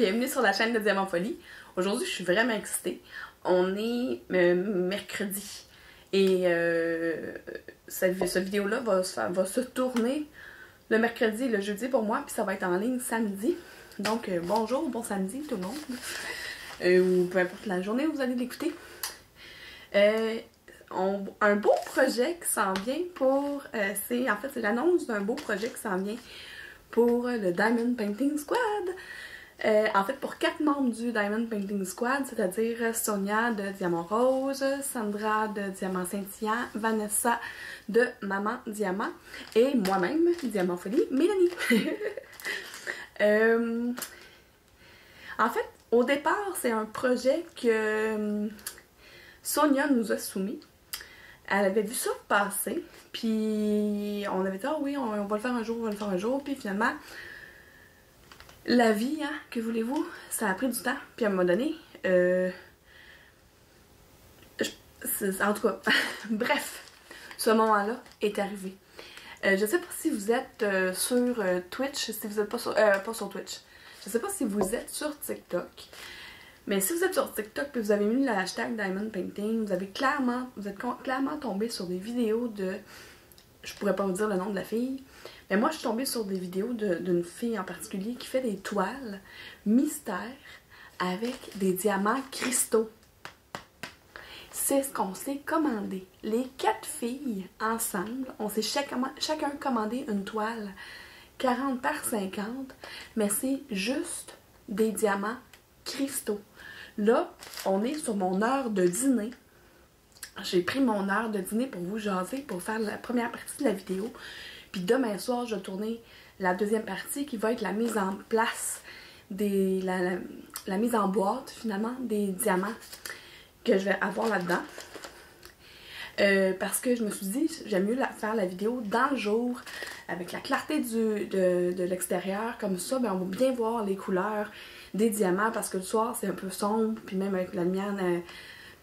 bienvenue sur la chaîne de Diamant Folie. Aujourd'hui, je suis vraiment excitée. On est mercredi et cette vidéo-là va se tourner le mercredi et le jeudi pour moi, puis ça va être en ligne samedi. Donc, bonjour, bon samedi tout le monde, ou peu importe la journée où vous allez l'écouter. Un beau projet qui s'en vient pour... c'est l'annonce d'un beau projet qui s'en vient pour le Diamond Painting Squad. En fait, pour 4 membres du Diamond Painting Squad, c'est-à-dire Sonia de Diamant Rose, Sandra de Diamant Scintillant, Vanessa de Maman Diamant et moi-même, Diamant Folie, Mélanie. En fait, au départ, c'est un projet que Sonia nous a soumis. Elle avait vu ça passer, puis on avait dit « Ah oui, on va le faire un jour, on va le faire un jour », puis finalement, la vie, hein, que voulez-vous, ça a pris du temps, puis à un moment donné, en tout cas, bref, ce moment-là est arrivé. Je sais pas si vous êtes sur Twitch, si vous êtes pas sur Twitch, je sais pas si vous êtes sur TikTok. Mais si vous êtes sur TikTok et vous avez mis le hashtag Diamond Painting, vous êtes clairement tombé sur des vidéos de... Je pourrais pas vous dire le nom de la fille, mais moi je suis tombée sur des vidéos d'une fille en particulier qui fait des toiles mystères avec des diamants cristaux. C'est ce qu'on s'est commandé. Les 4 filles ensemble, on s'est chacun commandé une toile 40 par 50, mais c'est juste des diamants cristaux. Là, on est sur mon heure de dîner. J'ai pris mon heure de dîner pour vous jaser, pour faire la première partie de la vidéo. Puis demain soir, je vais tourner la deuxième partie qui va être la mise en place, la mise en boîte finalement des diamants que je vais avoir là-dedans. Parce que je me suis dit, j'aime mieux faire la vidéo dans le jour, avec la clarté de l'extérieur, comme ça, ben, on va bien voir les couleurs des diamants, parce que le soir c'est un peu sombre, puis même avec la lumière,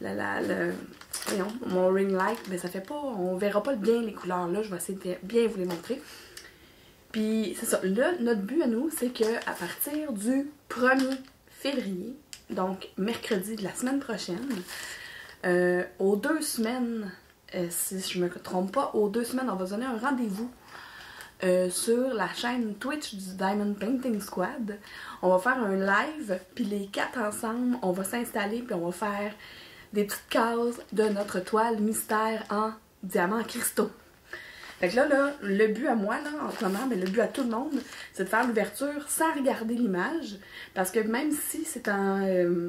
voyons, mon ring light, ben ça fait pas, on verra pas bien les couleurs là, je vais essayer de bien vous les montrer. Puis c'est ça, là, notre but à nous, c'est que à partir du 1er février, donc mercredi de la semaine prochaine, aux 2 semaines, si je me trompe pas, aux 2 semaines, on va donner un rendez-vous sur la chaîne Twitch du Diamond Painting Squad. On va faire un live, puis les 4 ensemble, on va s'installer, puis on va faire des petites cases de notre toile mystère en diamants cristaux. Fait que là, le but à moi, là, en ce moment, mais le but à tout le monde, c'est de faire l'ouverture sans regarder l'image, parce que même si c'est en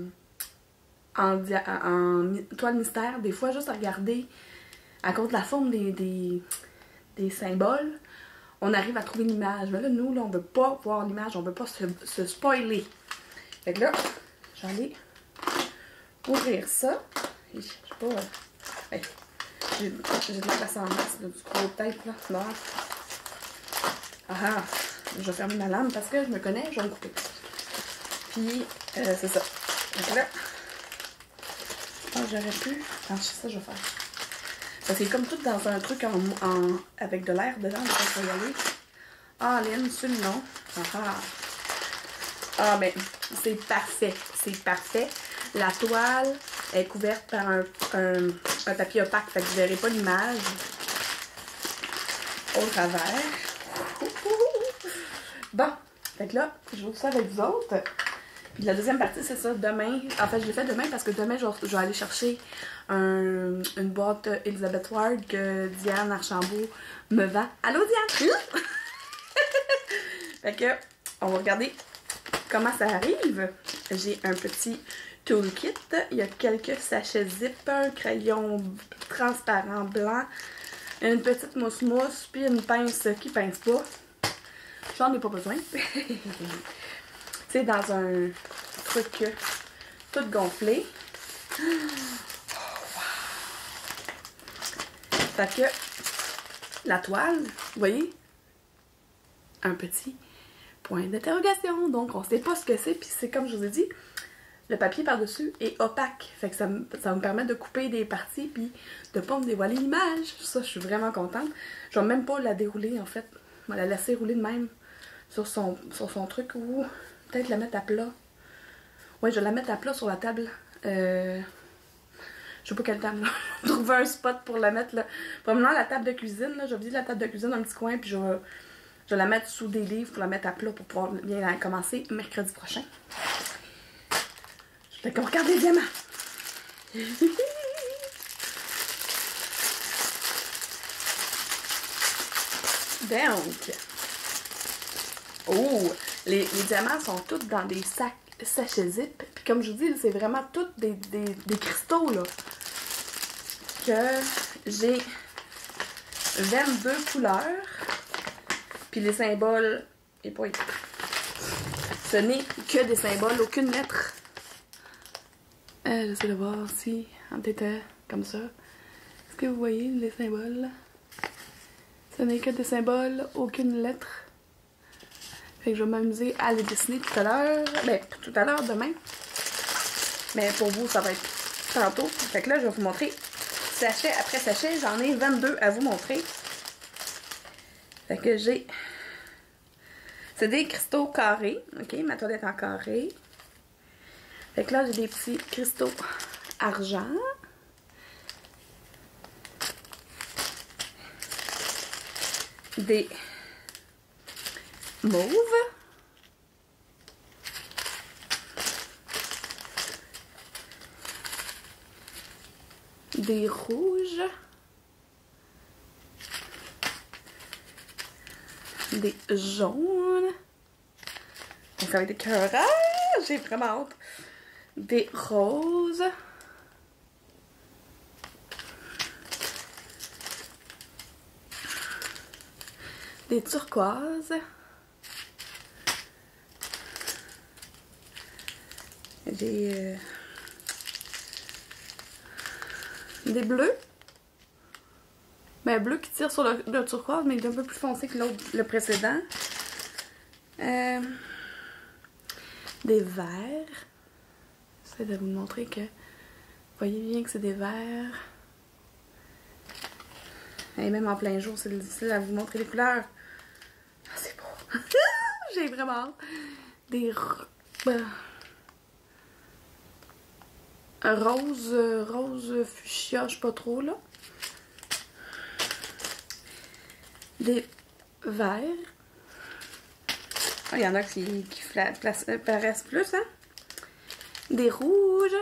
toile mystère, des fois, juste à regarder à cause de la forme des symboles, on arrive à trouver l'image. Mais là, nous, là, on veut pas voir l'image, on veut pas se spoiler. Fait que là, j'allais ouvrir ça. Je sais pas. J'ai de la place en masse, là, du gros tape, là. Non. Ah, je vais fermer ma lame parce que je me connais, je vais me couper. Puis, c'est ça. Donc là, j'aurais pu... Ah, je sais ça, je vais faire. Ça, c'est comme tout dans un truc avec de l'air dedans, donc on va y aller. Ah, Lynn, sur le long. Ah, mais c'est parfait. C'est parfait. La toile est couverte par un papier opaque, fait que vous ne verrez pas l'image au travers. Bon, fait que là, je vous ça avec vous autres. Puis la deuxième partie, c'est ça, demain. En fait, je l'ai fait demain parce que demain, je vais aller chercher une boîte Elizabeth Ward que Diane Archambault me vend. Allô, Diane? Fait que, on va regarder comment ça arrive. J'ai un petit toolkit. Il y a quelques sachets zip, un crayon transparent blanc, une petite mousse-mousse, puis une pince qui pince pas. J'en ai pas besoin. C'est dans un truc tout gonflé. Oh, wow. Fait que la toile, vous voyez, un petit point d'interrogation. Donc on sait pas ce que c'est, puis c'est comme je vous ai dit, le papier par-dessus est opaque. Fait que ça me permet de couper des parties puis de pas me dévoiler l'image. Ça, je suis vraiment contente. Je vais même pas la dérouler en fait. Je vais la laisser rouler de même sur son truc ou peut-être la mettre à plat. Ouais, je vais la mettre à plat sur la table. Je sais pas quelle table, là. Trouver un spot pour la mettre, là. Probablement la table de cuisine, là. Je vais vider la table de cuisine dans un petit coin, puis je vais la mettre sous des livres pour la mettre à plat pour pouvoir bien commencer mercredi prochain. Je vais regarder les diamants. Donc, oh, les diamants sont tous dans des sacs sachets zip. Puis comme je vous dis, c'est vraiment tous des cristaux là. Que j'ai 22 couleurs. Puis les symboles, et pas ce n'est que des symboles, aucune lettre. J'essaie de voir si en était comme ça. Est-ce que vous voyez les symboles? Ce n'est que des symboles, aucune lettre. Fait que je vais m'amuser à les dessiner tout à l'heure. Ben, tout à l'heure, demain. Mais pour vous, ça va être tantôt. Fait que là, je vais vous montrer sachet après sachet. J'en ai 22 à vous montrer. Fait que j'ai... C'est des cristaux carrés. OK, ma toile est en carré. Fait que là, j'ai des petits cristaux argent. Des mauves. Des rouges. Des jaunes. Ça va être écœurant. J'ai vraiment hâte. Des roses. Des turquoises. Des bleus. Ben, bleu qui tire sur le turquoise, mais il est un peu plus foncé que l'autre, le précédent. Des verts. J'essaie de vous montrer que... Vous voyez bien que c'est des verts. Et même en plein jour, c'est difficile à vous montrer les couleurs. Ah, c'est beau. J'ai vraiment hâte. Des rose fuchsia, je sais pas trop là. Des verts. Il y en a qui paraissent plus, hein. Des rouges.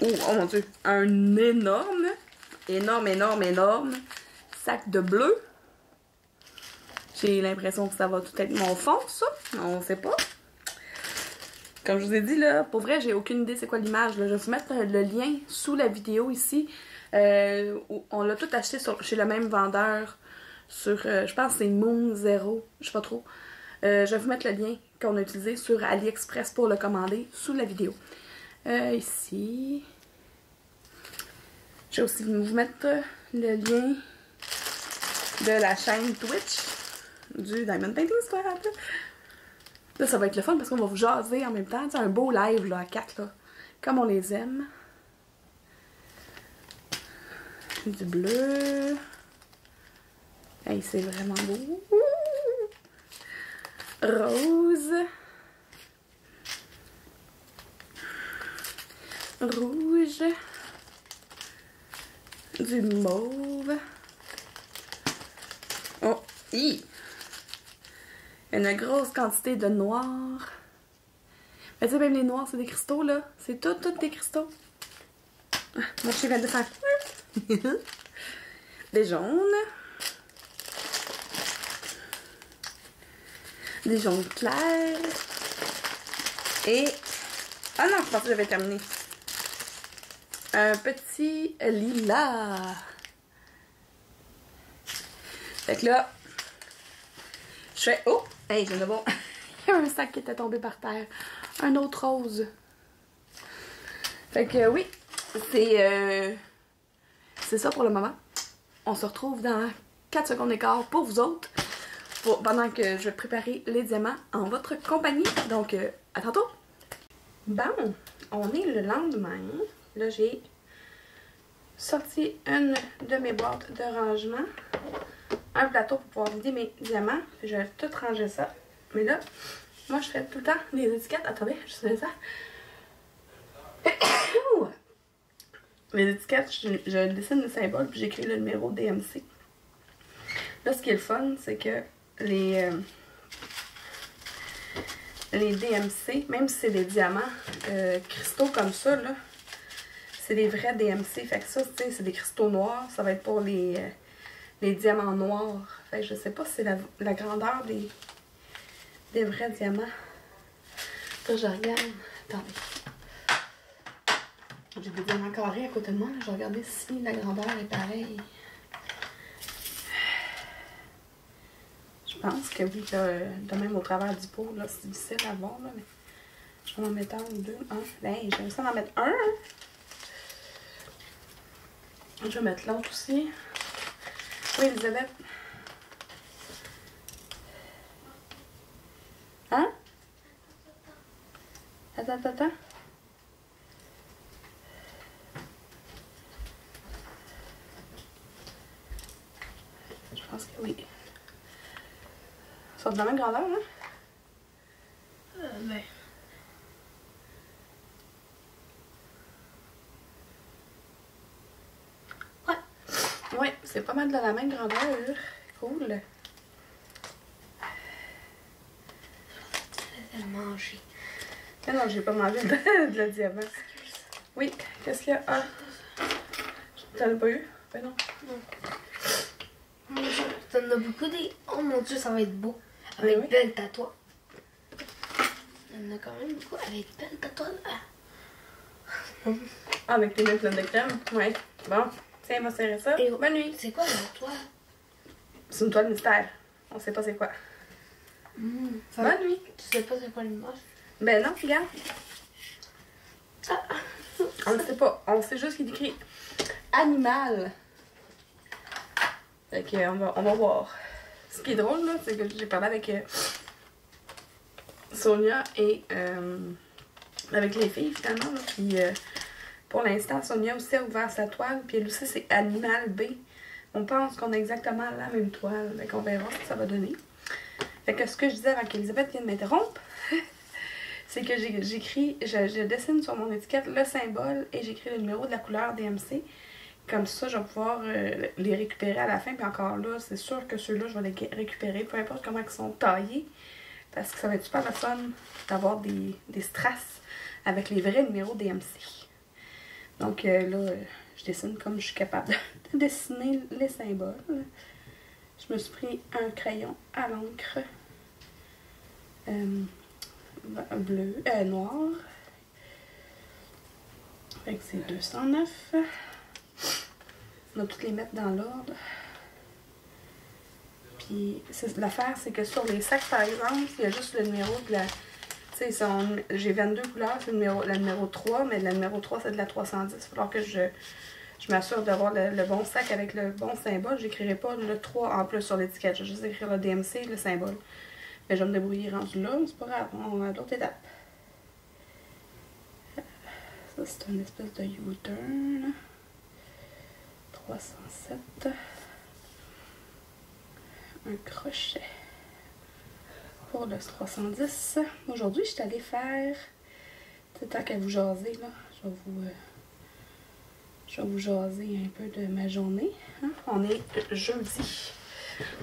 Oh mon dieu. Un énorme sac de bleu. J'ai l'impression que ça va tout être mon fond, ça. On sait pas. Comme je vous ai dit, là, pour vrai, j'ai aucune idée c'est quoi l'image. Je vais vous mettre le lien sous la vidéo ici. On l'a tout acheté chez le même vendeur. Sur, je pense que c'est Moon Zero. Je sais pas trop. Je vais vous mettre le lien qu'on a utilisé sur AliExpress pour le commander sous la vidéo. Ici. Je vais aussi vous mettre le lien de la chaîne Twitch du Diamond Painting Squad. Là, ça va être le fun parce qu'on va vous jaser en même temps. C'est un beau live là, à 4, là, comme on les aime. Du bleu. Hey, c'est vraiment beau. Rose. Rouge. Du mauve. Oh, une grosse quantité de noir. Mais tu sais, même les noirs, c'est des cristaux, là. C'est tout des cristaux. Ah, mon chien vient de faire. Des jaunes. Des jaunes clairs. Et... Ah non, je pensais que j'avais terminé. Un petit lilas. Fait que là, je fais... Oh! Hey, je viens de voir. Il y a un sac qui était tombé par terre. Un autre rose. Fait que oui, c'est ça pour le moment. On se retrouve dans 4 secondes et quart pour vous autres. Pendant que je vais préparer les diamants en votre compagnie. Donc, à tantôt! Bon, on est le lendemain. Là, j'ai sorti une de mes boîtes de rangement. Un plateau pour pouvoir vider mes diamants. Je vais tout ranger ça. Mais là, moi je fais tout le temps les étiquettes. Attendez, je sais ça. Les étiquettes, je dessine le symbole puis j'écris le numéro DMC. Là, ce qui est le fun, c'est que les DMC, même si c'est des diamants cristaux comme ça, là, c'est des vrais DMC. Fait que ça, tu sais, c'est des cristaux noirs. Ça va être pour les diamants noirs. Fait que je sais pas si c'est la grandeur des vrais diamants. Là, je regarde. Attendez. J'ai des diamants carrés à côté de moi. Je vais regarder si la grandeur est pareille. Je pense que oui, de même au travers du pot, là, c'est difficile à voir, là, mais je vais en mettre un ou deux. Ben, j'aime ça d'en mettre un. Je vais mettre l'autre aussi. Oui, Elisabeth. Hein? Attends. Je pense que oui. Ils sont de la même grandeur, hein? Ben. Ouais, c'est pas mal de la même grandeur. Cool. Tu vas manger. Mais non, j'ai pas mangé de la diamant. Oui, qu'est-ce qu'il y a? Ah! T'en as pas eu? Ben non. Mon Dieu, t'en as beaucoup des. Oh mon Dieu, ça va être beau. Avec oui. belle tatouage. Il y en a quand même beaucoup avec belle tatouage. Ah, avec les mains pleines de crème? Ouais. Bon, tiens, on va serrer ça. Et bonne nuit. C'est quoi la toile? C'est une toile mystère. On sait pas c'est quoi. Bonne nuit. Tu sais pas c'est quoi l'image? Ben non, regarde. On ne sait pas. On sait juste qu'il écrit animal. Fait que on va voir. Ce qui est drôle, là, c'est que j'ai parlé avec Sonia et avec les filles, finalement. Là, puis pour l'instant, Sonia aussi a ouvert sa toile. Puis elle aussi, c'est Animal B. On pense qu'on a exactement la même toile. Fait qu'on verra ce que ça va donner. Fait que ce que je disais avant qu'Elisabeth vienne m'interrompre, c'est que j'écris, je dessine sur mon étiquette le symbole et j'écris le numéro de la couleur DMC. Comme ça, je vais pouvoir les récupérer à la fin. Puis encore là, c'est sûr que ceux-là, je vais les récupérer, peu importe comment ils sont taillés. Parce que ça va être super le fun d'avoir des strass avec les vrais numéros DMC. Donc là, je dessine comme je suis capable de dessiner les symboles. Je me suis pris un crayon à l'encre bleu, noir. Fait que c'est 209. On va toutes les mettre dans l'ordre. Puis l'affaire, c'est que sur les sacs, par exemple, il y a juste le numéro de la... Tu sais, j'ai 22 couleurs, c'est la numéro 3, mais la numéro 3, c'est de la 310. Il va falloir que je m'assure d'avoir le bon sac avec le bon symbole. J'écrirai pas le 3 en plus sur l'étiquette. Je vais juste écrire le DMC et le symbole. Mais je vais me débrouiller rendu là, mais c'est pas grave. On a d'autres étapes. Ça, c'est une espèce de U-turn. 307. Un crochet pour le 310. Aujourd'hui, je suis allée faire, tant qu'à vous jaser, là, je vais vous jaser un peu de ma journée. Hein? On est jeudi,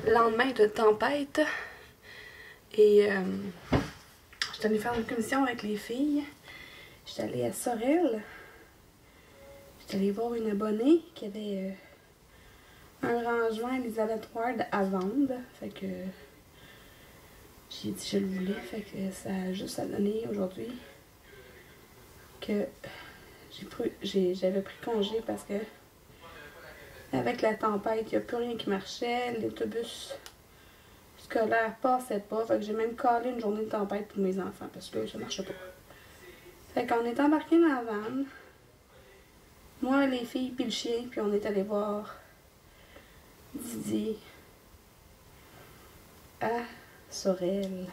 lendemain de tempête. Et je suis allée faire une commission avec les filles. Je suis allée à Sorel. Je suis allée voir une abonnée qui avait un rangement Elizabeth Ward à vendre. Fait que j'ai dit que je le voulais. Fait que ça a juste à donner aujourd'hui que j'avais pris congé parce que avec la tempête, il n'y a plus rien qui marchait. L'autobus scolaire passait pas. Fait que j'ai même calé une journée de tempête pour mes enfants parce que ça marchait pas. Fait qu'on est embarqués dans la van. Moi, les filles, puis le chien, puis on est allé voir Didi à Sorel.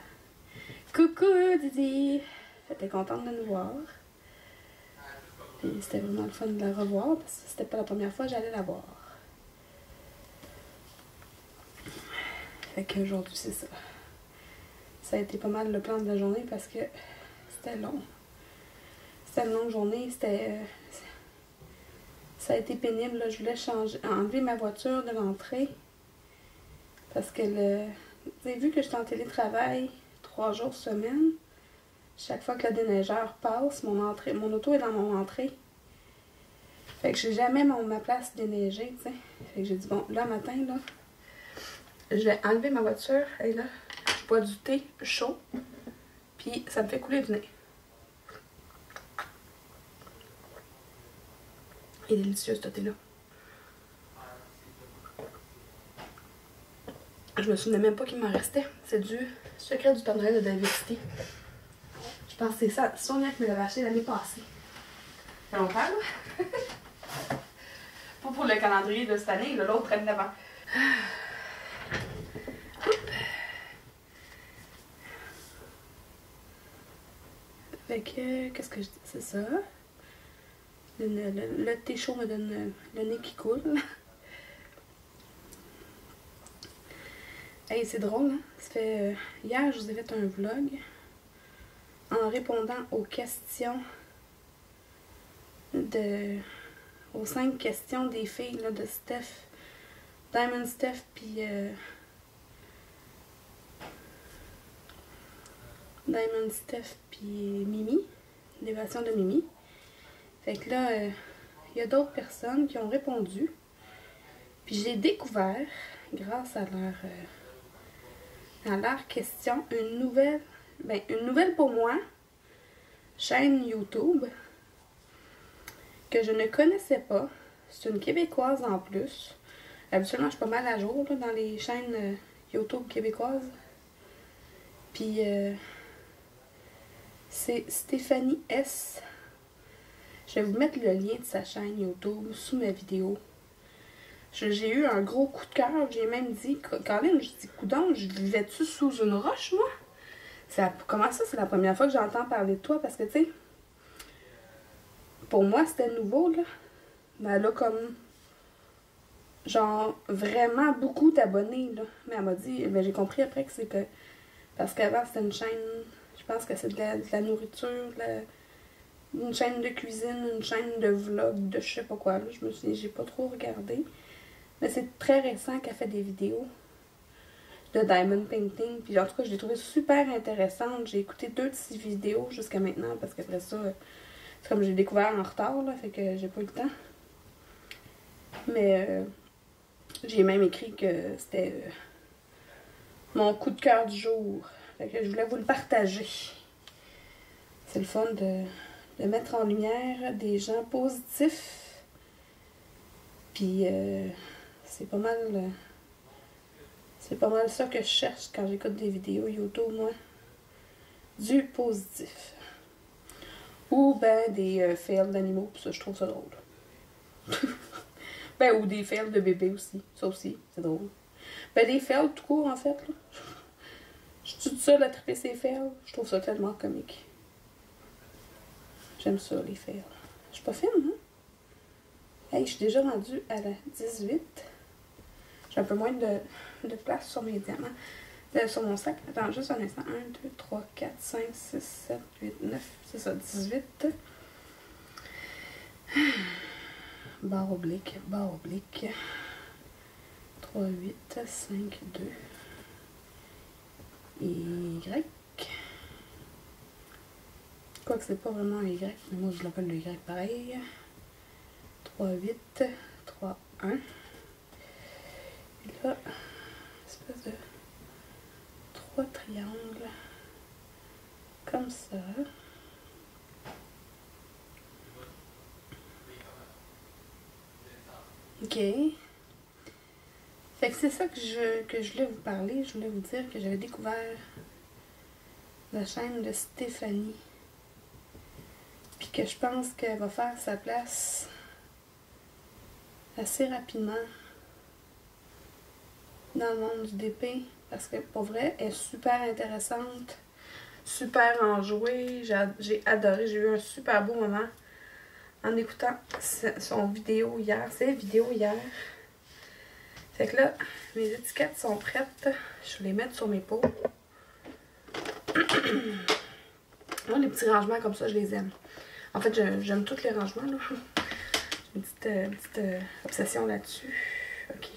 Coucou Didi! J'étais contente de nous voir. Puis c'était vraiment le fun de la revoir parce que c'était pas la première fois que j'allais la voir. Fait qu'aujourd'hui, c'est ça. Ça a été pas mal le plan de la journée parce que c'était long. C'était une longue journée. Ça a été pénible. Là. Je voulais enlever ma voiture de l'entrée. Parce que vous avez vu que j'étais en télétravail 3 jours semaine. Chaque fois que le déneigeur passe, mon auto est dans mon entrée. Fait que j'ai jamais ma place déneigée, tu sais. Fait que j'ai dit, bon, là, matin, là, je vais enlever ma voiture. Et là, je bois du thé chaud. Puis ça me fait couler du nez. Il est délicieux, ce thé-là. Je me souvenais même pas qu'il m'en restait. C'est du secret du Père Noël de David City. Je pense que c'est ça. Sonia qui me l'avait acheté l'année passée. Ça fait longtemps, là. Pas pour le calendrier de cette année, l'autre année d'avant. Fait que, qu'est-ce que je dis? C'est ça. Le thé chaud me donne le nez qui coule. Hey, c'est drôle, hein? Ça fait, hier, je vous ai fait un vlog en répondant aux questions aux 5 questions des filles là, de Steph, Diamond Steph, puis Diamond Steph, puis Mimi, les versions de Mimi. Fait que là, il y a d'autres personnes qui ont répondu. Puis j'ai découvert, grâce à leur question, une nouvelle pour moi, chaîne YouTube, que je ne connaissais pas. C'est une Québécoise en plus. Habituellement, je suis pas mal à jour là, dans les chaînes YouTube québécoises. Puis, c'est Stéphanie S. Je vais vous mettre le lien de sa chaîne YouTube sous ma vidéo. J'ai eu un gros coup de cœur. J'ai même dit, Caroline, je dis, coudonc, je vivais-tu sous une roche, moi? Comment ça, c'est la première fois que j'entends parler de toi? Parce que, tu sais, pour moi, c'était nouveau, là. Mais elle a comme, genre, vraiment beaucoup d'abonnés, là. Mais elle m'a dit, ben, j'ai compris après que c'est que, parce qu'avant, c'était une chaîne, je pense que c'est de la nourriture, une chaîne de cuisine, une chaîne de vlog, de je sais pas quoi, là. J'ai pas trop regardé. Mais c'est très récent qu'elle fait des vidéos de diamond painting. Puis en tout cas, je l'ai trouvé super intéressante. J'ai écouté 2 de ses vidéos jusqu'à maintenant parce qu'après ça, c'est comme j'ai découvert en retard, là, fait que j'ai pas eu le temps. Mais j'ai même écrit que c'était mon coup de cœur du jour. Fait que je voulais vous le partager. C'est le fun de mettre en lumière des gens positifs. Puis c'est pas mal ça que je cherche quand j'écoute des vidéos YouTube, moi. Du positif. Ou ben des fails d'animaux, pis ça, je trouve ça drôle. Ben, ou des fails de bébés aussi. Ça aussi, c'est drôle. Ben, des fails tout court, en fait, là. Je suis toute seule à triper ces fails. Je trouve ça tellement comique. J'aime ça, les fails. Je suis pas fine, hein? Hey, je suis déjà rendue à la 18. J'ai un peu moins de place sur mes diamants. Sur mon sac. Attends, juste un instant. 1, 2, 3, 4, 5, 6, 7, 8, 9. C'est ça, 18. Barre oblique, 3, 8, 5, 2. Y. Quoique c'est pas vraiment un Y, mais moi je l'appelle le Y pareil. 3, 8, 3, 1. Et là, espèce de 3 triangles. Comme ça. Ok. Fait que c'est ça que je voulais vous parler. Je voulais vous dire que j'avais découvert la chaîne de Stéphanie. Puis que je pense qu'elle va faire sa place assez rapidement dans le monde du DP. Parce que pour vrai, elle est super intéressante. Super enjouée. J'ai adoré. J'ai eu un super beau moment en écoutant son vidéo hier. Ses vidéos hier. Fait que là, mes étiquettes sont prêtes. Je vais les mettre sur mes pots. Moi, les petits rangements comme ça, je les aime. En fait, j'aime tous les rangements, là. J'ai une petite obsession là-dessus. Ok.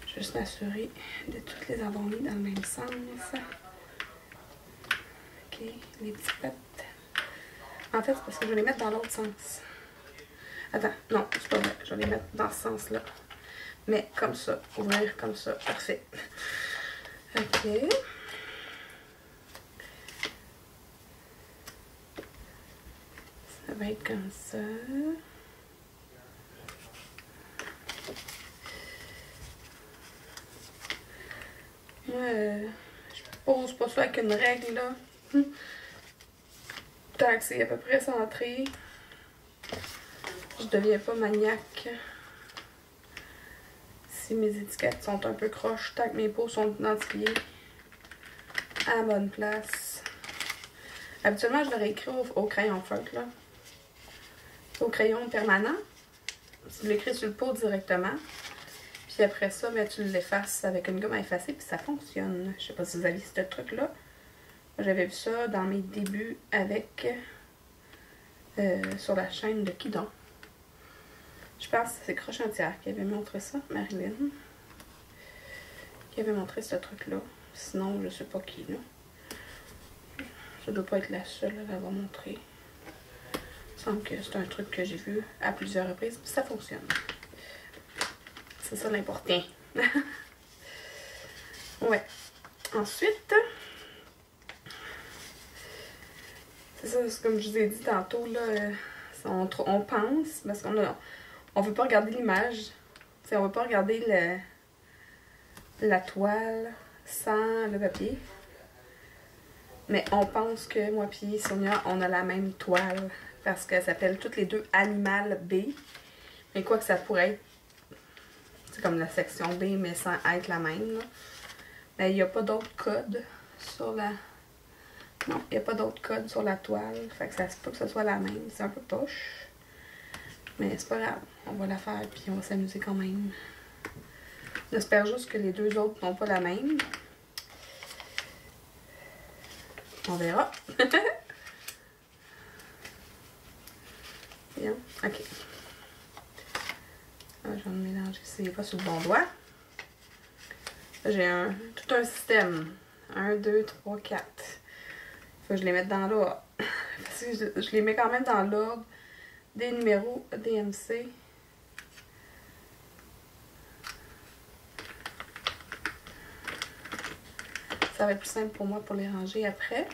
Je vais juste m'assurer de toutes les avoir mis dans le même sens. Ok, les petits potes. En fait, c'est parce que je vais les mettre dans l'autre sens. Attends, non, c'est pas vrai. Je vais les mettre dans ce sens-là. Mais comme ça, ouvrir comme ça. Parfait. Ok. Ça va être comme ça. Moi, je pose pas ça avec une règle, là. Tant que c'est à peu près centré, je deviens pas maniaque. Si mes étiquettes sont un peu croches, tant que mes pots sont identifiés à la bonne place. Habituellement, je l'aurais écrit au crayon feutre, là. Au crayon permanent. Tu l'écris sur le pot directement. Puis après ça, ben, tu l'effaces avec une gomme à effacer, puis ça fonctionne. Je sais pas si vous avez ce truc-là. J'avais vu ça dans mes débuts avec... sur la chaîne de Kidon. Je pense que c'est Croche Entière qui avait montré ça, Marilyn. Qui avait montré ce truc-là. Sinon, je sais pas qui, là. Ça doit pas être la seule à l'avoir montré. Il me semble que c'est un truc que j'ai vu à plusieurs reprises, puis ça fonctionne. C'est ça l'important. Ouais. Ensuite, c'est ça, comme je vous ai dit tantôt, là, on pense, parce on veut pas regarder l'image. On veut pas regarder la toile sans le papier. Mais on pense que moi et Sonia, on a la même toile. Parce qu'elle s'appelle toutes les deux Animal B. Mais quoi que ça pourrait être, c'est comme la section B, mais sans être la même. Là. Mais il n'y a pas d'autre code sur la... Non, il n'y a pas d'autre code sur la toile. Fait que ça se peut que ce soit la même. C'est un peu poche. Mais c'est pas grave. On va la faire puis on va s'amuser quand même. J'espère juste que les deux autres n'ont pas la même. On verra. Bien. Ok. Ah, je vais me mélanger. C'est pas sur le bon doigt. J'ai tout un système. 1, 2, 3, 4. Faut que je les mette dans l'ordre. Parce que je les mets quand même dans l'ordre des numéros DMC. Ça va être plus simple pour moi pour les ranger après.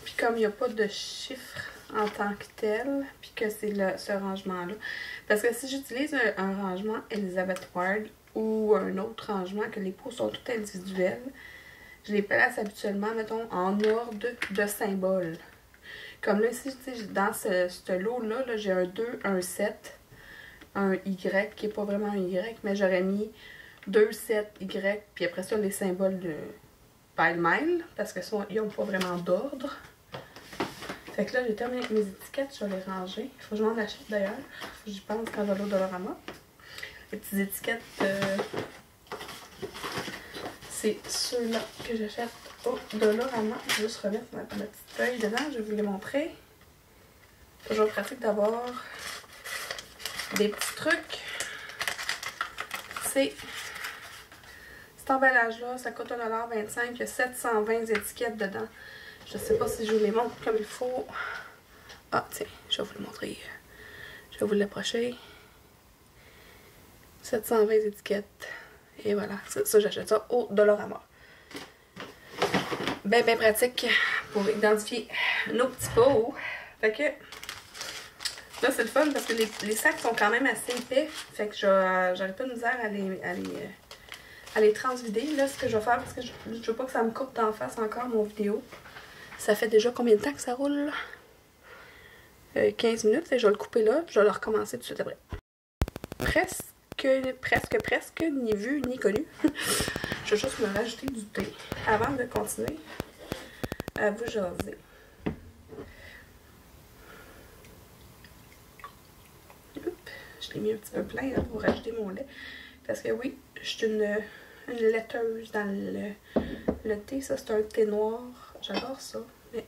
Puis comme il n'y a pas de chiffre en tant que tel, puis que c'est ce rangement-là. Parce que si j'utilise un rangement Elizabeth Ward ou un autre rangement que les pots sont tous individuels, je les place habituellement, mettons, en ordre de symboles. Comme là, ici, dans ce lot-là, -là, j'ai un 2, un 7, un Y, qui n'est pas vraiment un Y, mais j'aurais mis 2, 7, Y, puis après ça, les symboles de pile-mêle, parce que ça, ils n'ont pas vraiment d'ordre. Fait que là, j'ai terminé avec mes étiquettes, je vais les ranger. Il faut que je m'en achète d'ailleurs. J'y pense quand je vais au Dollarama. Les petites étiquettes, c'est ceux-là que j'achète au Dollarama. Je vais juste remettre ma petite feuille dedans, je vais vous les montrer. Toujours pratique d'avoir des petits trucs. C'est cet emballage-là, ça coûte 1,25 $. Il y a 720 étiquettes dedans. Je sais pas si je vous les montre comme il faut. Ah, tiens, je vais vous le montrer. Je vais vous l'approcher. 720 étiquettes. Et voilà, ça j'achète ça au Dollarama. Ben pratique pour identifier nos petits pots. Fait que là c'est le fun parce que les sacs sont quand même assez épais. Fait que j'aurais pas de misère à les transvider. Là, ce que je vais faire, parce que je veux pas que ça me coupe d'en face encore mon vidéo. Ça fait déjà combien de temps que ça roule? 15 minutes, et je vais le couper là, puis je vais le recommencer tout de suite après. Presque, ni vu, ni connu. Je vais juste me rajouter du thé avant de continuer à vous jaser. Je l'ai mis un petit peu plein là, pour rajouter mon lait. Parce que oui, je suis une laiteuse dans Le thé, ça c'est un thé noir. J'adore ça. Mais,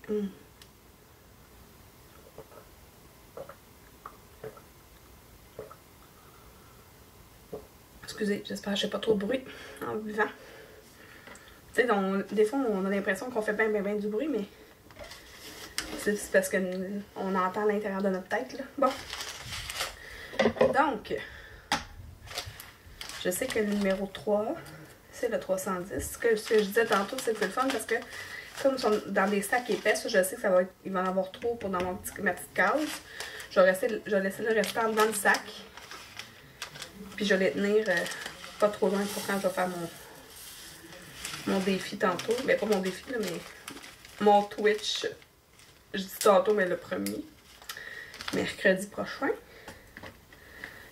Excusez, j'espère que j'ai pas trop de bruit en buvant. Tu sais, des fois, on a l'impression qu'on fait bien du bruit, mais c'est parce qu'on entend à l'intérieur de notre tête, là. Bon. Donc, je sais que le numéro 3, c'est le 310. Ce que je disais tantôt, c'est que c'est le fun parce que, comme ils sont dans des sacs épais, ça, je sais que il va en avoir trop pour dans ma petite case. Je vais laisser le restant dans le sac. Puis je vais les tenir pas trop loin pour quand je vais faire mon défi tantôt. Ben, pas mon défi, là, mais mon Twitch. Je dis tantôt, mais le premier. Mercredi prochain.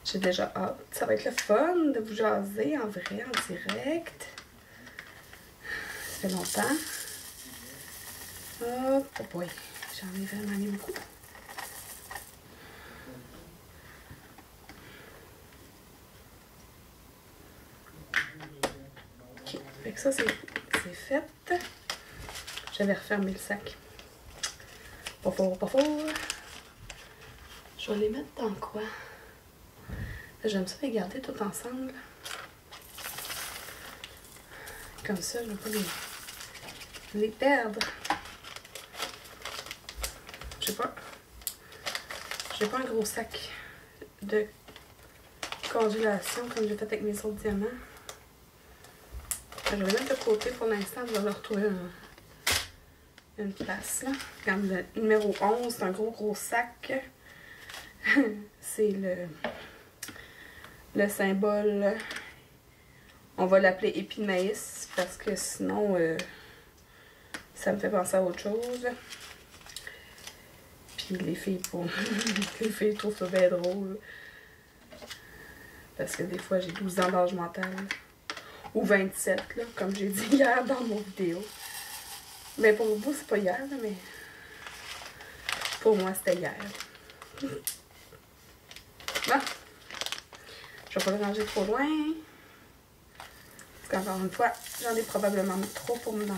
J'ai déjà hâte. Ça va être le fun de vous jaser en vrai, en direct. Ça fait longtemps. Oh boy, j'en ai vraiment mis beaucoup. Ok, fait que ça c'est fait. Je vais refermer le sac. Pas fort, pas fort. Je vais les mettre dans quoi? J'aime ça les garder tout ensemble. Comme ça, je ne vais pas les perdre. Je sais pas. J'ai pas un gros sac de congélation comme j'ai fait avec mes autres diamants. Je vais les mettre de côté pour l'instant. Je vais leur retrouver une place. Là. Regarde, le numéro 11, c'est un gros sac. C'est le symbole, on va l'appeler épi de maïs parce que sinon ça me fait penser à autre chose. Puis les filles trouvent ça bien drôle parce que des fois j'ai 12 ans d'âge mental ou 27 là, comme j'ai dit hier dans mon vidéo. Mais pour vous c'est pas hier là, mais pour moi c'était hier. Bon. Je vais pas le ranger trop loin. Parce qu'encore une fois, j'en ai probablement mis trop pour dans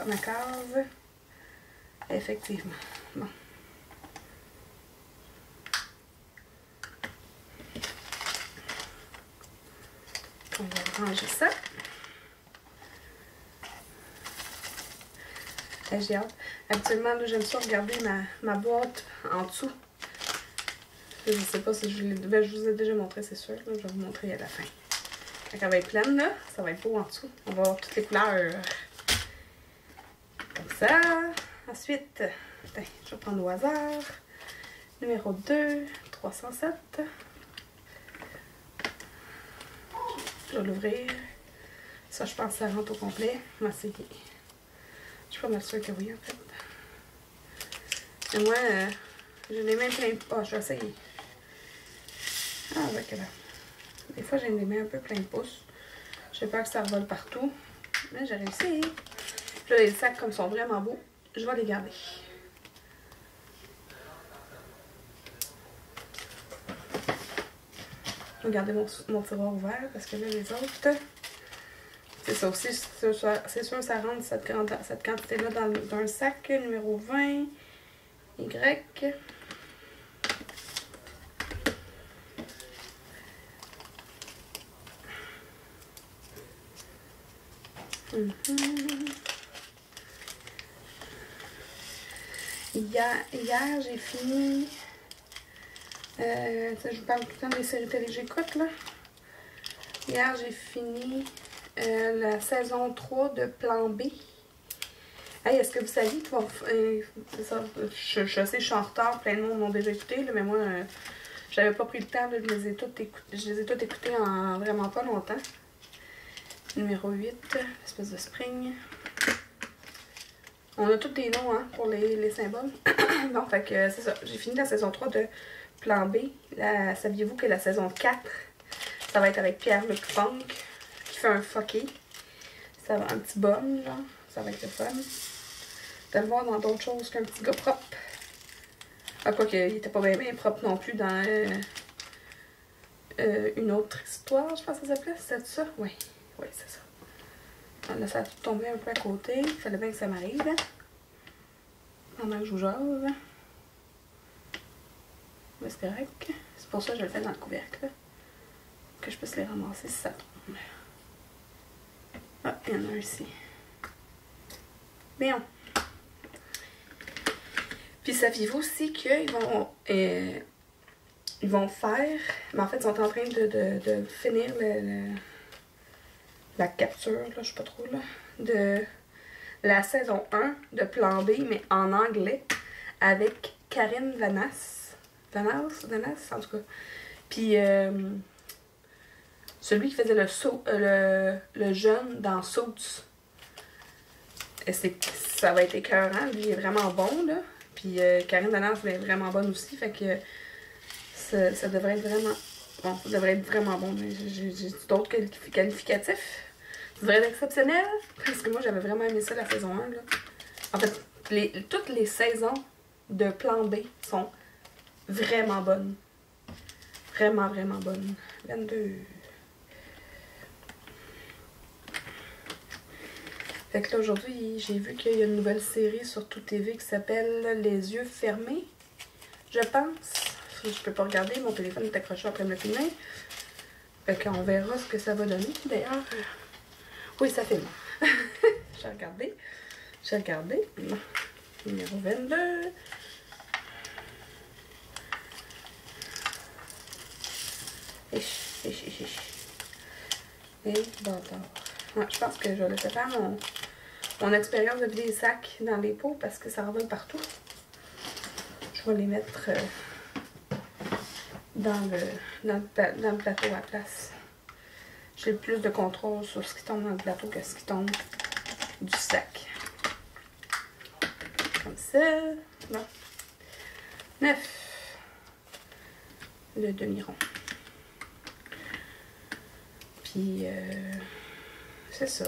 ma case. Effectivement. Bon. On va ranger ça. J'ai hâte. Habituellement, j'aime ça regarder ma boîte en dessous. Je sais pas si je vous ai déjà montré, c'est sûr. Là, je vais vous montrer à la fin. Quand elle va être pleine, là, ça va être beau en dessous. On va avoir toutes les couleurs. Comme ça. Ensuite, je vais prendre au hasard. Numéro 2, 307. Je vais l'ouvrir. Ça, je pense que ça rentre au complet. On va essayer. Je suis pas mal sûre que oui, en fait. Et moi, je les mains plein de... je vais essayer. Ah, ouais, que là. Des fois, j'ai les mains un peu plein de pouces. J'ai peur que ça revole partout. Mais j'ai réussi. Puis là, les sacs, comme ils sont vraiment beaux, je vais les garder. Je vais garder mon tiroir ouvert parce que là, les autres... C'est ça aussi, c'est sûr, ça rentre cette quantité-là dans un sac numéro 20. Y. Hier j'ai fini. Je vous parle tout le temps des séries télé que j'écoute là. Hier j'ai fini la saison 3 de Plan B. Hey, est-ce que vous saviez qu'ils vont. Je sais, je suis en retard, plein de monde m'ont déjà écouté, là, mais moi, j'avais pas pris le temps, là, je les ai toutes écoutées en vraiment pas longtemps. Numéro 8, espèce de spring. On a tous des noms hein, pour les symboles. Bon, fait que c'est ça. J'ai fini la saison 3 de Plan B. Saviez-vous que la saison 4, ça va être avec Pierre-Luc Funk, qui fait un fucké. Ça va un petit bum, genre. Ça va être le fun. De le voir dans d'autres choses qu'un petit gars propre. Ah, quoi qu'il était pas bien propre non plus dans une autre histoire, je pense que ça s'appelait. C'est ça? Oui, oui, c'est ça. Là, ça a tout tombé un peu à côté. Il fallait bien que ça m'arrive. Hein? Pendant que je vous jase. Mais c'est correct. C'est pour ça que je le fais dans le couvercle. Que je puisse les ramasser si ça tombe. Ah, il y en a un ici. Bien. Puis saviez-vous aussi qu'ils vont faire... Mais en fait, ils sont en train de finir la capture, là, je sais pas trop, là, de la saison 1 de Plan B, mais en anglais, avec Karine Vanasse. Vanasse, en tout cas. Puis, celui qui faisait le jeune dans Suits. Ça va être écœurant. Lui, il est vraiment bon, là. Puis, Karine Vanasse, elle est vraiment bonne aussi. Fait que ça devrait être vraiment... Bon, ça devrait être vraiment bon. J'ai d'autres qualificatifs. Ça devrait être exceptionnel. Parce que moi, j'avais vraiment aimé ça, la saison 1, là. En fait, toutes les saisons de Plan B sont vraiment bonnes. Vraiment, vraiment bonnes. 22. Fait que là, aujourd'hui, j'ai vu qu'il y a une nouvelle série sur Tout TV qui s'appelle Les yeux fermés, je pense. Je peux pas regarder, mon téléphone est accroché après me filmer. Fait qu'on verra ce que ça va donner. D'ailleurs, oui, ça filme. J'ai regardé. Non. Numéro 22. Et bâtard. Ouais, je pense que je vais laisser faire mon expérience de vider les sacs dans les pots parce que ça revole partout. Je vais les mettre dans le plateau à la place. J'ai plus de contrôle sur ce qui tombe dans le plateau que ce qui tombe du sac. Comme ça. Bon. 9. Le demi-rond. Puis, c'est ça.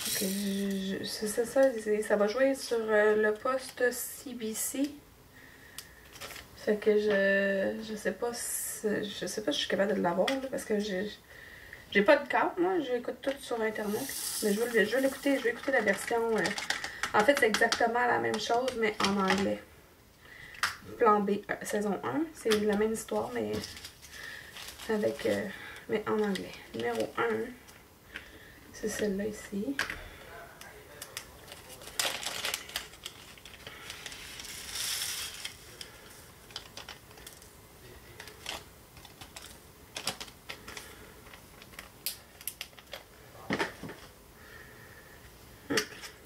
C'est ça, ça va jouer sur le poste CBC. Fait que je sais pas si je suis capable de l'avoir parce que j'ai pas de câble, moi, j'écoute tout sur internet. Mais je vais l'écouter, la version. En fait, c'est exactement la même chose, mais en anglais. Plan B, saison 1, c'est la même histoire, mais avec mais en anglais. Numéro 1, c'est celle-là ici.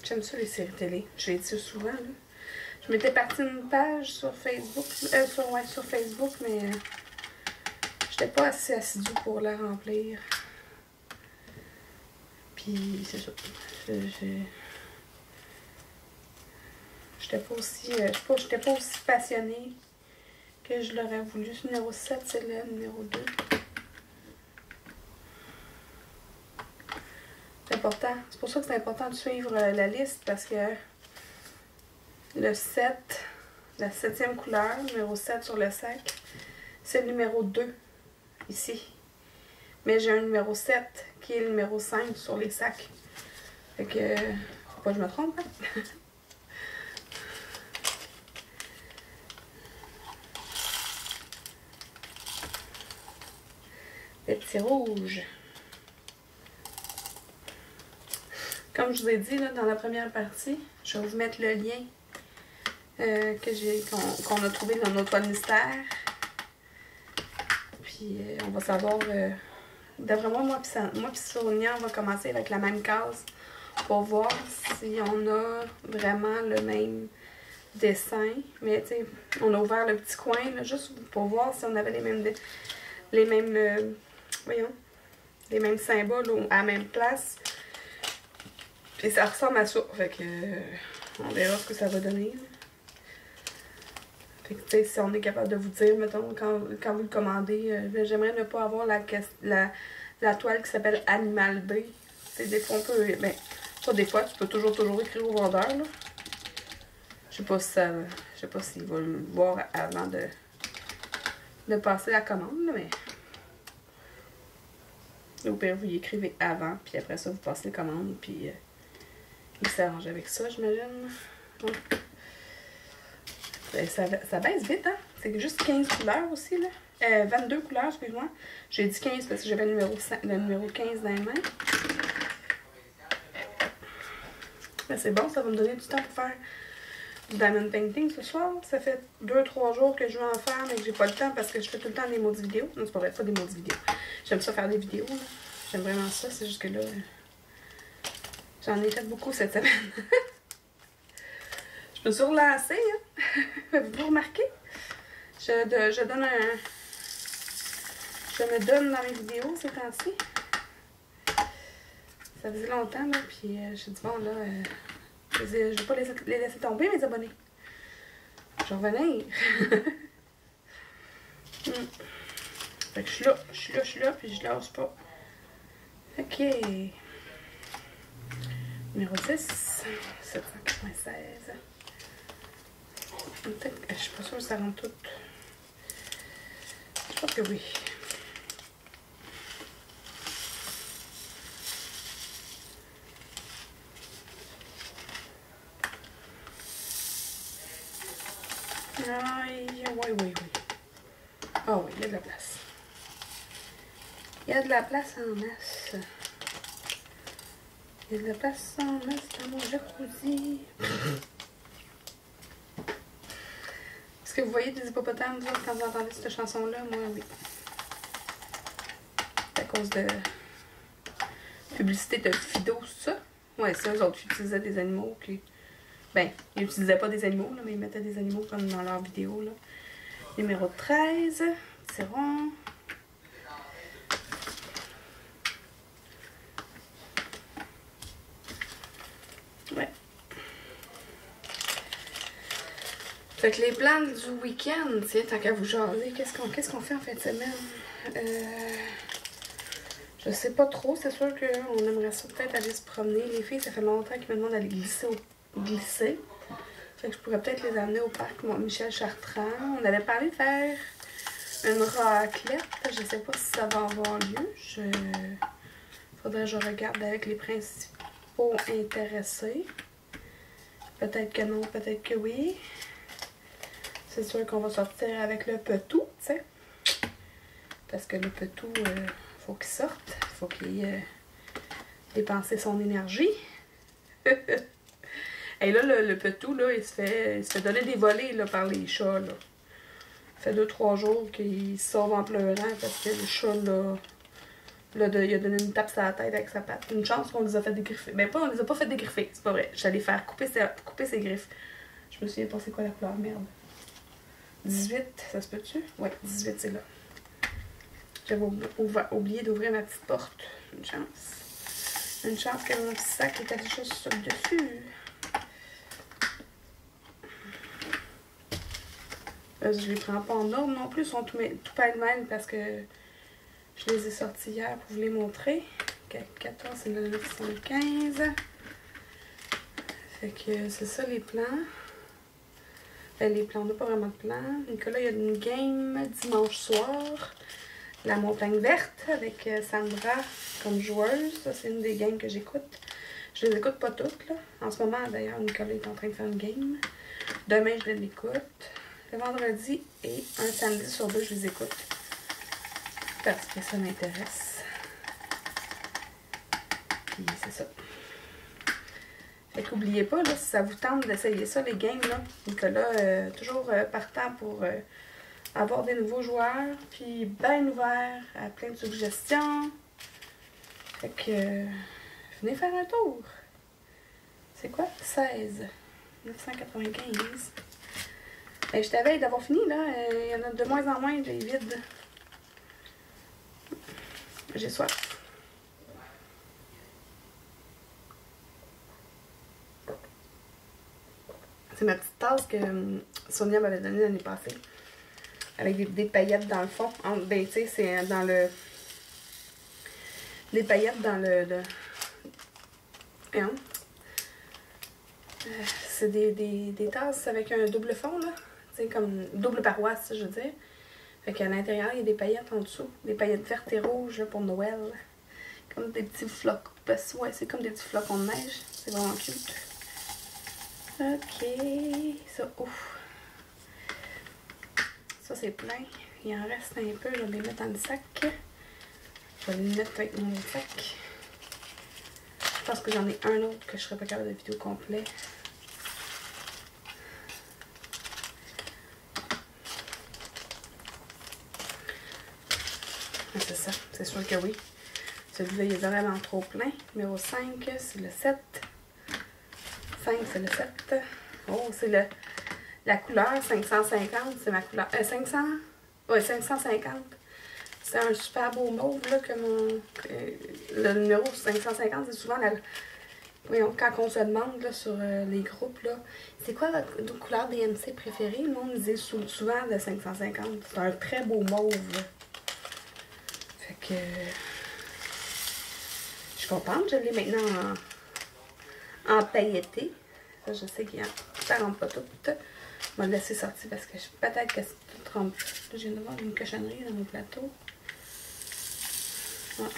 J'aime ça les séries télé. Je l'ai dit souvent, là. Je m'étais partie une page sur Facebook, sur Facebook, mais j'étais pas assez assidue pour la remplir. Puis c'est ça. J'étais pas aussi passionnée que je l'aurais voulu. Ce numéro 7, c'est le numéro 2. C'est important. C'est pour ça que c'est important de suivre la liste parce que le 7, la 7e couleur, numéro 7 sur le sac, c'est le numéro 2 ici. Mais j'ai un numéro 7 qui est le numéro 5 sur les sacs. Fait que, faut pas que je me trompe, hein? Les petits rouges. Comme je vous ai dit là, dans la première partie, je vais vous mettre le lien qu'on a trouvé dans notre toile mystère. Puis on va savoir, d'après moi puis Sonia, on va commencer avec la même case pour voir si on a vraiment le même dessin. Mais tu sais, on a ouvert le petit coin là, juste pour voir si on avait les mêmes symboles à la même place. Puis ça ressemble à ça. Fait que on verra ce que ça va donner. Fait que tu sais, si on est capable de vous dire, mettons, quand vous le commandez, j'aimerais ne pas avoir la toile qui s'appelle Animal B. T'sais, des fois on peut. Ben, pas des fois, tu peux toujours écrire au vendeur, là. Je sais pas s'il va le voir avant de passer la commande, là, mais Mais au pire, vous y écrivez avant, puis après ça, vous passez les commandes, puis il s'arrange avec ça, j'imagine. Ouais. Ça baisse vite, hein? C'est juste 15 couleurs aussi, là. 22 couleurs, excuse-moi. J'ai dit 15 parce que j'avais le numéro 15 dans les mains. Ben, c'est bon, ça va me donner du temps pour faire du diamond painting ce soir. Ça fait 2-3 jours que je veux en faire, mais que j'ai pas le temps parce que je fais tout le temps des maudites vidéos. Non, c'est pas vrai, pas des maudites vidéos. J'aime ça faire des vidéos, là. J'aime vraiment ça, c'est juste que là, j'en ai fait beaucoup cette semaine. Je me suis relancée, hein. Avez-vous remarqué? Je me donne dans mes vidéos ces temps-ci. Ça faisait longtemps, là, puis j'ai dit, bon, là, je vais pas les laisser tomber, mes abonnés. Je vais revenir. Fait que je suis là, puis je lâche pas. Ok. Numéro 10, 796. Peut-être que je suis pas sûre que ça rentre tout. Je pense que oui. Oui. Ah oui, il y a de la place. Il y a de la place en masse. Il y a de la place en masse dans mon jacuzzi. Est-ce que vous voyez des hippopotames quand vous entendez cette chanson-là? Moi, oui. C'est à cause de publicité de Fido, ça? Ouais, ça, eux autres utilisaient des animaux qui... Ben, ils n'utilisaient pas des animaux, là, mais ils mettaient des animaux comme dans leurs vidéos, là. Numéro 13, petit rond. Ouais. Fait que les plans du week-end, tiens, tant qu'à vous jaser, qu'est-ce qu'on fait en fin de semaine? Je sais pas trop, c'est sûr qu'on aimerait ça peut-être aller se promener. Les filles, ça fait longtemps qu'ils me demandent d'aller glisser. Fait que je pourrais peut-être les amener au parc Michel Chartrand. On avait parlé de faire une raclette. Je sais pas si ça va avoir lieu. Faudrait que je regarde avec les principaux intéressés. Peut-être que non, peut-être que oui. C'est sûr qu'on va sortir avec le petou, tu sais. Parce que le petou, faut qu'il sorte. Faut qu'il dépense son énergie. Et là, le petou, là, il se fait donner des volets là, par les chats. Là. Ça fait 2-3 jours qu'il se sauve en pleurant parce que le chat, là, il a donné une tape sur la tête avec sa patte. Une chance qu'on les a fait dégriffer. Ben, on les a pas fait dégriffer, c'est pas vrai. J'allais faire couper ses griffes. Je me souviens pas c'est quoi la couleur, merde. 18, ça se peut-tu? Ouais, 18, c'est là. J'avais oublié d'ouvrir ma petite porte. Une chance. Une chance que mon petit sac était juste sur le dessus. Je les prends pas en ordre non plus, ils sont tout pêle-mêle parce que je les ai sortis hier pour vous les montrer. 14, c'est le 915. Fait que c'est ça les plans. Les plans, on n'a pas vraiment de plans. Nicolas, il y a une game dimanche soir. La Montagne Verte avec Sandra comme joueuse. Ça, c'est une des games que j'écoute. Je les écoute pas toutes, là. En ce moment, d'ailleurs, Nicolas est en train de faire une game. Demain, je l'écoute. Le vendredi et un samedi sur 2, je les écoute. Parce que ça m'intéresse. Puis, c'est ça. Fait qu'oubliez pas, là, si ça vous tente d'essayer ça, les games, là. Nicolas, toujours partant pour avoir des nouveaux joueurs. Puis, bien ouvert à plein de suggestions. Fait que, venez faire un tour. C'est quoi? 16. 995. Ben, je t'avais d'avoir fini, là. Il y en a de moins en moins, des vides. J'ai soif. C'est ma petite tasse que Sonia m'avait donnée l'année passée. Avec des paillettes dans le fond. Ben, tu sais, c'est dans le... Des paillettes dans le... C'est des tasses avec un double fond, là. C'est comme double paroisse, je veux dire. Fait qu'à l'intérieur, il y a des paillettes en dessous. Des paillettes vertes et rouges là, pour Noël. Comme des petits flocons. Ouais, c'est comme des petits flocons de neige. C'est vraiment cute. Ok. Ça, ouf. Ça, c'est plein. Il en reste un peu. Je vais les mettre dans le sac. Je vais les mettre avec mon sac. Je pense que j'en ai un autre que je serais pas capable de vidéo complet. Ah, c'est ça. C'est sûr que oui. Celui-là, il est vraiment trop plein. Numéro 5, c'est le 7. 5, c'est le 7. Oh, c'est la couleur 550. C'est ma couleur. 500? Ouais, 550. C'est un super beau mauve, là, que le numéro 550, c'est souvent voyons, quand on se demande là, sur les groupes, là, c'est quoi votre couleur DMC préférée? Le monde disait souvent le 550. C'est un très beau mauve. Là. Fait que... je suis contente, je l'ai maintenant en pailleté. Ça, je sais qu'il ça rentre pas tout. Je vais le laisser sortir parce que peut-être que c'est tout trompe. Là, je viens de voir une cochonnerie dans mon plateau. Ouais.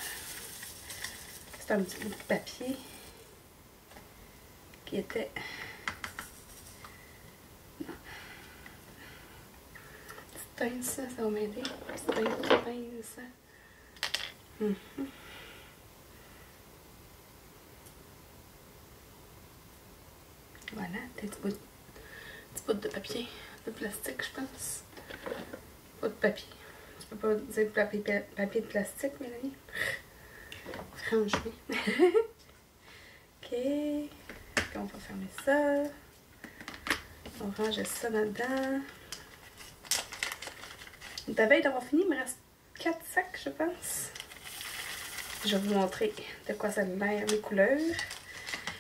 C'est un petit bout de papier qui était... non. Petite pince, ça va m'aider. Petite pince. Voilà, des petits bouts de papier, de plastique, je pense. Pas de papier. Tu peux pas dire papier de plastique, Mélanie? Franchement. Ok. On va fermer ça. On range ça là-dedans. La veille d'avoir fini, il me reste 4 sacs, je pense. Je vais vous montrer de quoi ça a l'air, les couleurs.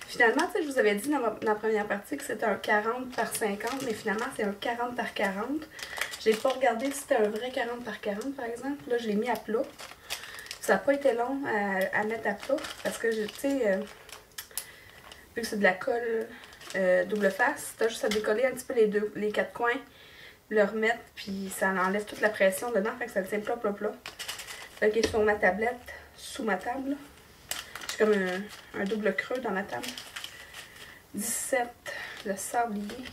Finalement, je vous avais dit dans la première partie que c'était un 40 par 50, mais finalement, c'est un 40 par 40. J'ai pas regardé si c'était un vrai 40 par 40, par exemple. Là, je l'ai mis à plat. Ça n'a pas été long à mettre à plat, parce que, tu sais, vu que c'est de la colle double face, tu as juste à décoller un petit peu les 4 coins, le remettre, puis ça enlève toute la pression dedans, fait que ça le tient plat, plat, plat. Là, qui est sur ma tablette, sous ma table, là. J'ai comme un double creux dans ma table. 17, le sablier.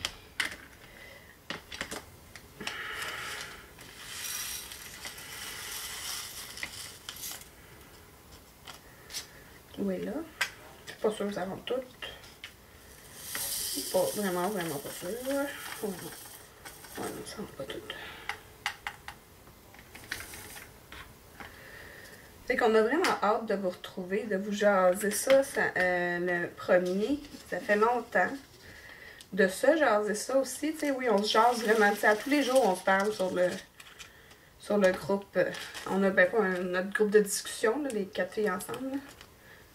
Où est là? Je suis pas sûre que ça rentre tout. Pas vraiment, vraiment pas sûre. Ouais, non, ça rentre pas tout. C'est qu'on a vraiment hâte de vous retrouver, de vous jaser ça, le premier. Ça fait longtemps. De ça, jaser ça aussi. Tu sais, oui, on se jase vraiment. À tous les jours, on se parle sur le groupe. On a ben, pas notre groupe de discussion, là, les 4 filles ensemble. Là.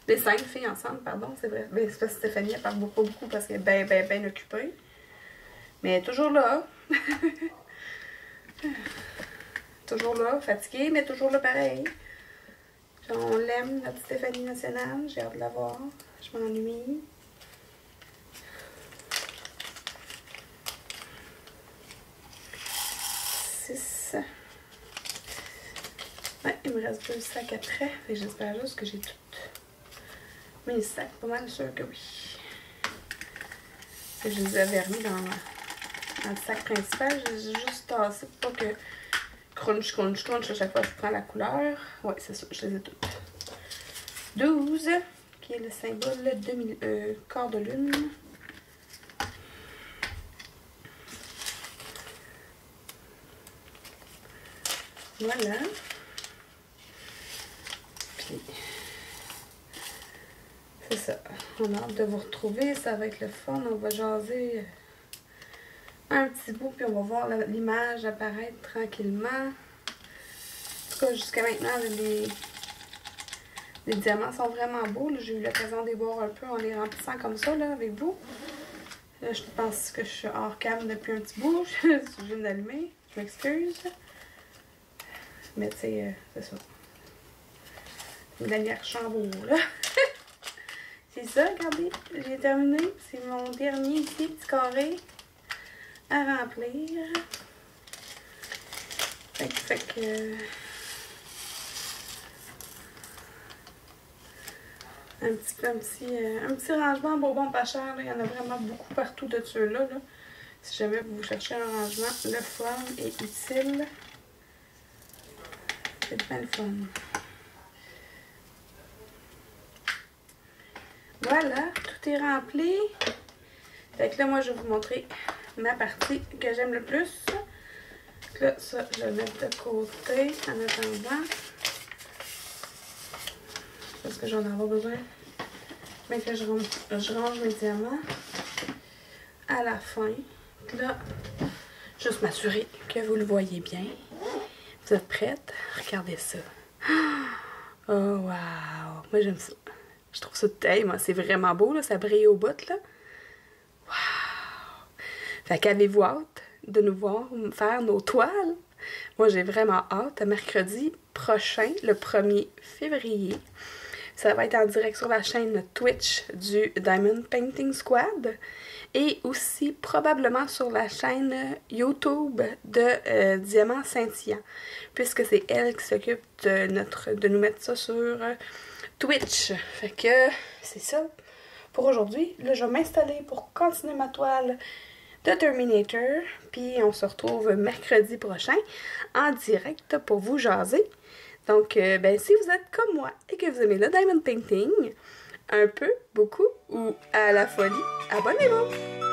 Les 5 filles ensemble, pardon, c'est vrai. Ben, c'est parce que Stéphanie, elle parle beaucoup parce qu'elle est bien occupée. Mais elle est toujours là. Toujours là, fatiguée, mais toujours là pareil. On l'aime, notre Stéphanie nationale. J'ai hâte de la voir. Je m'ennuie. Ouais, il me reste 2 sacs après. J'espère juste que j'ai tout mes sacs. Pas mal sûr que oui. Je les avais remis dans le sac principal. J'ai juste tassé pour pas que crunch à chaque fois que je prends la couleur. Ouais, c'est ça, je les ai toutes. 12, qui est le symbole de corps de lune. Voilà. Puis, c'est ça. On a hâte de vous retrouver. Ça va être le fun. On va jaser un petit bout, puis on va voir l'image apparaître tranquillement. En tout cas, jusqu'à maintenant, les diamants sont vraiment beaux. J'ai eu l'occasion de les voir un peu en les remplissant comme ça là, avec vous. Là, je pense que je suis hors cam depuis un petit bout. Je viens d'allumer. Je m'excuse. Mais tu sais, c'est ça. Une dernière chambour, là. C'est ça, regardez. J'ai terminé. C'est mon dernier ici, petit carré à remplir. Fait que Un petit rangement bonbons pas cher. Là. Il y en a vraiment beaucoup partout de ceux-là. Là. Si jamais vous cherchez un rangement, le fun et utile. C'est bien le fun. Voilà, tout est rempli. Fait que là, moi, je vais vous montrer ma partie que j'aime le plus. Donc là, ça, je vais mettre de côté en attendant. Parce que j'en ai besoin. Mais que je range mes diamants à la fin. Là, juste m'assurer que vous le voyez bien. Vous êtes prête? Regardez ça. Oh, wow! Moi, j'aime ça. Je trouve ça tellement, c'est vraiment beau, là. Ça brille au bout, là. Wow! Fait qu'avez-vous hâte de nous voir faire nos toiles? Moi, j'ai vraiment hâte. Mercredi prochain, le 1er février. Ça va être en direct sur la chaîne Twitch du Diamond Painting Squad. Et aussi probablement sur la chaîne YouTube de Diamant Scintillant. Puisque c'est elle qui s'occupe de nous mettre ça sur Twitch. Fait que c'est ça pour aujourd'hui. Là, je vais m'installer pour continuer ma toile de Terminator. Puis on se retrouve mercredi prochain en direct pour vous jaser. Donc, ben, si vous êtes comme moi et que vous aimez le Diamond Painting, un peu, beaucoup ou à la folie, abonnez-vous!